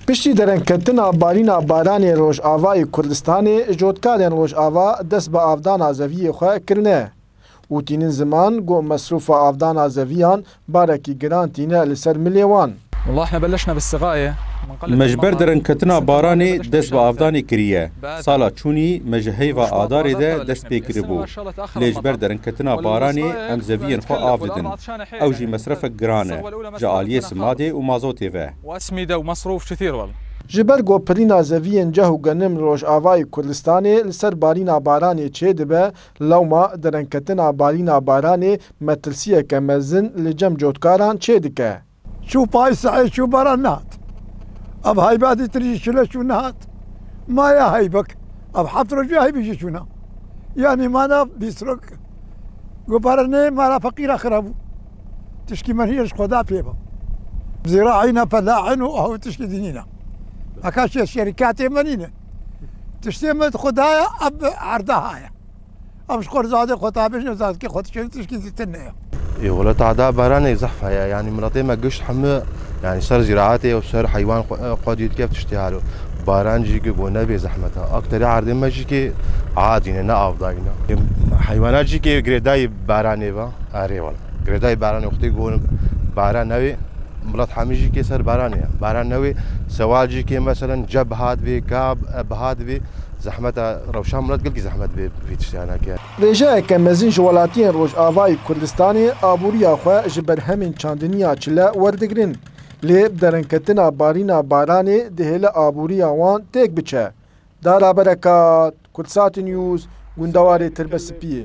پشتی درنکتنا بارینە بارانê Rojavayê Kurdistanê jotkarên Rojava dest bi avdana zeviyê xwe kirine. û tînin ziman got mesrûfa avdana zeviyan barekî giran tîne li ser milê wan. مجبر درنکتنا بارانê dest bi avdanê kiriye. Sala çûnî me ji heyva adarê de dest pê kiribû. Lê ji ber derinketina baranê em zeviyên xwe av didin. Ew jî mesrefek giran e ji aliyê simadê û mazotê ve. Ji ber gopirîna zeviyên ceh û genim Rojavayê Kurdistanê li ser barîna baranê çê dibe, lewma derenketina barîna baranê metirsiyeke mezin li cem cotkaran çê dike. شو باي سعي شو برا نهات اب هاي بادي تريجي شلا شو نهات ما يا هيبك اب حفر جو هاي بيجي شونا يعني ما انا بيسرق قبرني ما لا فقير اخربو تشكي من هيش خدا فيبا زراعينا فلاحين وهو تشكي دينينا اكاش الشركات يمنينا تشتمت خدايا اب عرضها هاي اب شكر زاد خطا بيش زاد كي خد تشكي تنيا ولا تعدا باراني زحفة يعني مراتي ما قش حمى يعني صار زراعاتي وصار حيوان قاديد كيف تشتهاله باران جيكي بونبي زحمتها أكتر عردين ما جيكي عادي نا أفضاينا حيوانات جيكي قرداي باراني با أري ولا قرداي باراني وقتي يقول باران نوي مرات حامي جيكي صار باران نوي سوال جيكي مثلا جب هاد بي كاب بهاد بي زحمتها روشان مرات قلقي زحمت في تشتانا كان Rêjeyeke mezin ji welatiyên Rojavayê Kurdistanê aboriya xwe ji ber hemên çandiniya çile werdigirin. Lê derenketina barîna baranê dihêle aboriya wan têk biçe. Dara berekat, Kurdsat News, Gundewarê Tirbe Spiyê.